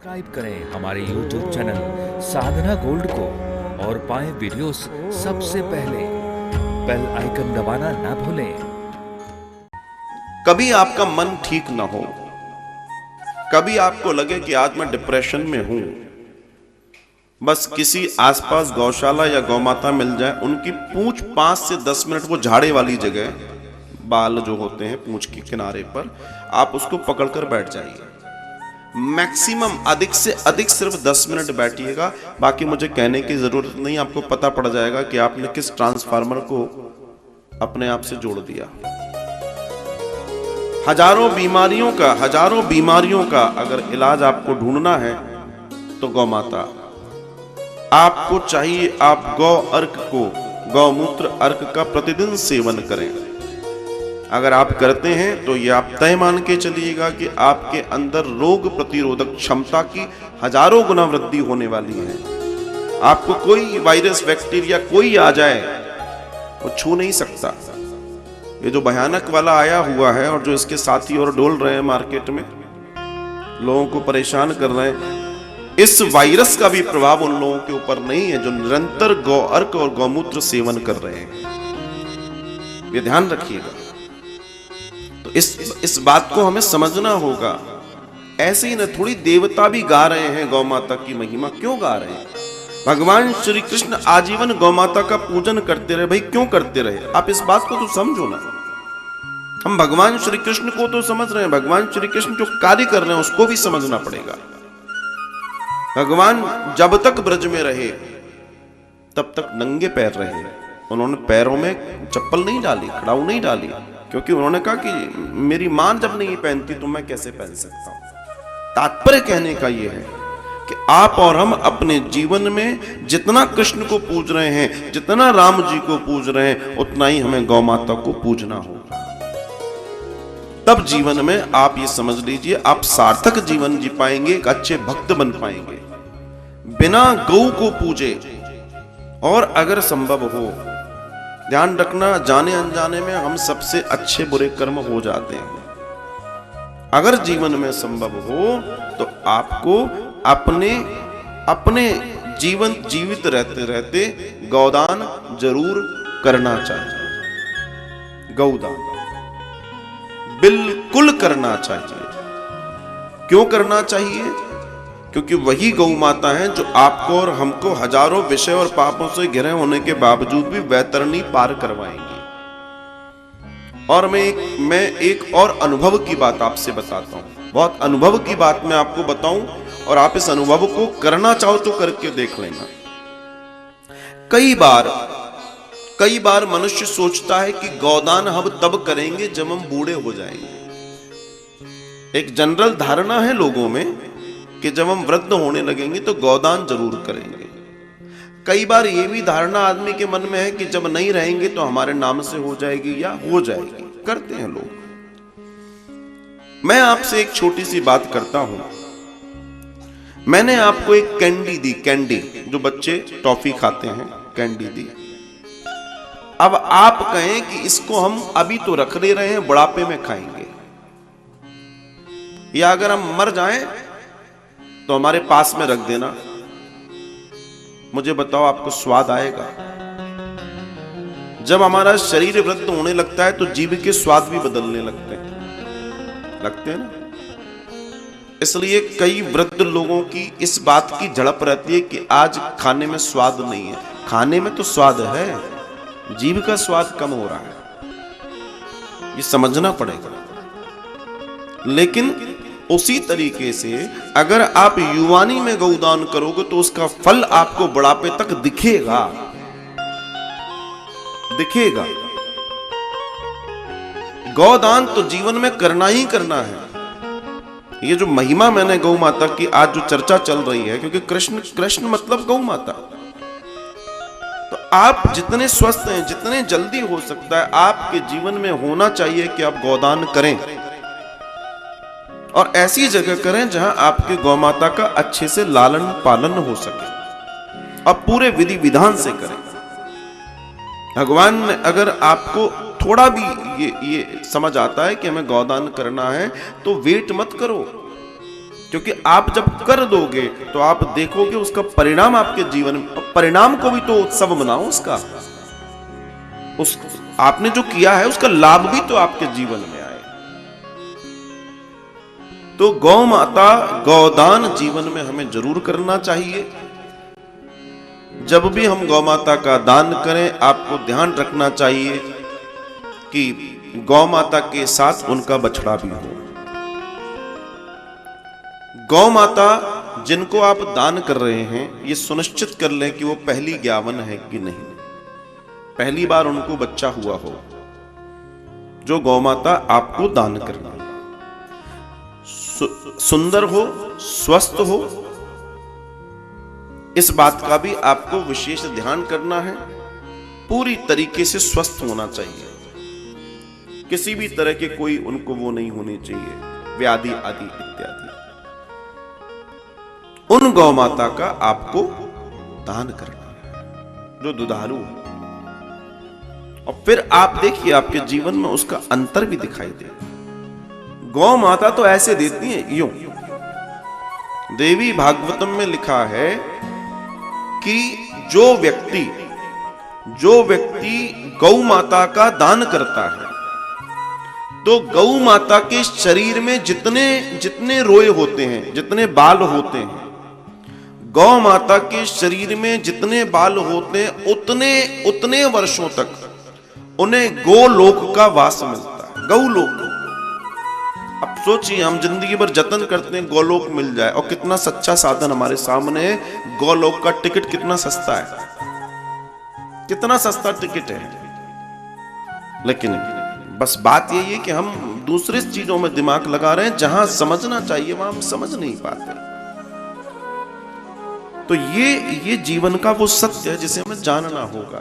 Subscribe करें हमारे YouTube channel साधना gold को और पाएं वीडियोस सबसे पहले। बेल आइकन दबाना ना भूलें। कभी आपका मन ठीक ना हो, कभी आपको लगे कि आज मैं डिप्रेशन में हूं, बस किसी आसपास गौशाला या गौमाता मिल जाए, उनकी पूंछ 5 से 10 मिनट, वो झाड़े वाली जगह, बाल जो होते हैं पूंछ के किनारे पर, आप उसको पकड़कर बैठ जाइए। मैक्सिमम अधिक से अधिक सिर्फ 10 मिनट बैठिएगा। बाकी मुझे कहने की जरूरत नहीं, आपको पता पड़ जाएगा कि आपने किस ट्रांसफार्मर को अपने आप से जोड़ दिया। हजारों बीमारियों का अगर इलाज आपको ढूंढना है तो गौमाता आपको चाहिए। आप गौ अर्क को, गौमूत्र अर्क का प्रतिदिन सेवन करें। अगर आप करते हैं तो ये आप तय मान के चलिएगा कि आपके अंदर रोग प्रतिरोधक क्षमता की हजारों गुना वृद्धि होने वाली है। आपको कोई वायरस, बैक्टीरिया कोई आ जाए वो छू नहीं सकता। ये जो भयानक वाला आया हुआ है और जो इसके साथी और डोल रहे हैं मार्केट में, लोगों को परेशान कर रहे हैं, इस वायरस का भी प्रभाव उन लोगों के ऊपर नहीं है जो निरंतर गौ अर्क और गौमूत्र सेवन कर रहे हैं। ये ध्यान रखिएगा। तो इस बात को हमें समझना होगा। ऐसे ही न थोड़ी देवता भी गा रहे हैं गौ माता की महिमा। क्यों गा रहे हैं? भगवान श्री कृष्ण आजीवन गौ माता का पूजन करते रहे। भाई क्यों करते रहे? आप इस बात को तो समझो ना। हम भगवान श्री कृष्ण को तो समझ रहे हैं, भगवान श्री कृष्ण जो कार्य कर रहे हैं उसको भी समझना पड़ेगा। भगवान जब तक ब्रज में रहे तब तक नंगे पैर रहे। उन्होंने पैरों में चप्पल नहीं डाली, खड़ाऊ नहीं डाली, क्योंकि उन्होंने कहा कि मेरी मां जब नहीं पहनती तो मैं कैसे पहन सकता हूं। तात्पर्य कहने का यह है कि आप और हम अपने जीवन में जितना कृष्ण को पूज रहे हैं, जितना राम जी को पूज रहे हैं, उतना ही हमें गौ माता को पूजना होगा। तब जीवन में आप ये समझ लीजिए, आप सार्थक जीवन जी पाएंगे, एक अच्छे भक्त बन पाएंगे। बिना गौ को पूजे, और अगर संभव हो, ध्यान रखना, जाने अनजाने में हम सबसे अच्छे बुरे कर्म हो जाते हैं। अगर जीवन में संभव हो तो आपको अपने जीवन जीवित रहते रहते गौदान जरूर करना चाहिए। गौदान बिल्कुल करना चाहिए। क्यों करना चाहिए? क्योंकि वही गौ माता है जो आपको और हमको हजारों विषय और पापों से घिरे होने के बावजूद भी वैतरणी पार करवाएंगी। और मैं एक और अनुभव की बात आपसे बताता हूं। बहुत अनुभव की बात मैं आपको बताऊं, और आप इस अनुभव को करना चाहो तो करके देख लेना। कई बार मनुष्य सोचता है कि गौदान हम तब करेंगे जब हम बूढ़े हो जाएंगे। एक जनरल धारणा है लोगों में कि जब हम वृद्ध होने लगेंगे तो गौदान जरूर करेंगे। कई बार यह भी धारणा आदमी के मन में है कि जब नहीं रहेंगे तो हमारे नाम से हो जाएगी या हो जाएगी। करते हैं लोग। मैं आपसे एक छोटी सी बात करता हूं। मैंने आपको एक कैंडी दी, कैंडी जो बच्चे टॉफी खाते हैं, कैंडी दी। अब आप कहें कि इसको हम अभी तो रख ले रहे हैं, बुढ़ापे में खाएंगे, या अगर हम मर जाएं तो हमारे पास में रख देना। मुझे बताओ, आपको स्वाद आएगा? जब हमारा शरीर वृद्ध होने लगता है तो जीभ के स्वाद भी बदलने लगते हैं ना। इसलिए कई वृद्ध लोगों की इस बात की झड़प रहती है कि आज खाने में स्वाद नहीं है। खाने में तो स्वाद है, जीभ का स्वाद कम हो रहा है। ये समझना पड़ेगा। लेकिन उसी तरीके से अगर आप युवानी में गौदान करोगे तो उसका फल आपको बुढ़ापे तक दिखेगा। गौदान तो जीवन में करना ही करना है। ये जो महिमा मैंने गौ माता की आज जो चर्चा चल रही है, क्योंकि कृष्ण मतलब गौ माता, तो आप जितने स्वस्थ हैं, जितने जल्दी हो सकता है आपके जीवन में होना चाहिए कि आप गौदान करें, और ऐसी जगह करें जहां आपके गौ माता का अच्छे से लालन पालन हो सके, और पूरे विधि विधान से करें। भगवान ने अगर आपको थोड़ा भी ये समझ आता है कि हमें गौदान करना है तो वेट मत करो, क्योंकि आप जब कर दोगे तो आप देखोगे उसका परिणाम आपके जीवन में, परिणाम को भी तो उत्सव मनाओ उसका, उस आपने जो किया है उसका लाभ भी तो आपके जीवन में आए। तो गौ माता गौदान जीवन में हमें जरूर करना चाहिए। जब भी हम गौ माता का दान करें, आपको ध्यान रखना चाहिए कि गौ माता के साथ उनका बछड़ा भी हो। गौ माता जिनको आप दान कर रहे हैं, ये सुनिश्चित कर लें कि वो पहली ज्ञावन है कि नहीं, पहली बार उनको बच्चा हुआ हो जो गौ माता आपको दान कर रही है, सुंदर हो, स्वस्थ हो, इस बात का भी आपको विशेष ध्यान करना है। पूरी तरीके से स्वस्थ होना चाहिए, किसी भी तरह के कोई उनको वो नहीं होनी चाहिए, व्याधि आदि इत्यादि। उन गौ माता का आपको दान करना है जो दुधारू है, और फिर आप देखिए आपके जीवन में उसका अंतर भी दिखाई देगा। गौ माता तो ऐसे देती है यूं, देवी भागवतम में लिखा है कि जो व्यक्ति गौ माता का दान करता है, तो गौ माता के शरीर में जितने रोए होते हैं, जितने बाल होते हैं, गौ माता के शरीर में जितने बाल होते हैं, उतने वर्षों तक उन्हें गोलोक का वास मिलता है, गौलोक। अब सोचिए, हम जिंदगी भर जतन करते हैं गोलोक मिल जाए, और कितना सच्चा साधन हमारे सामने है। गोलोक का टिकट कितना सस्ता है, कितना सस्ता टिकट है। लेकिन बस बात यही है कि हम दूसरी चीजों में दिमाग लगा रहे हैं, जहां समझना चाहिए वहां हम समझ नहीं पाते। तो ये जीवन का वो सत्य है जिसे हमें जानना होगा।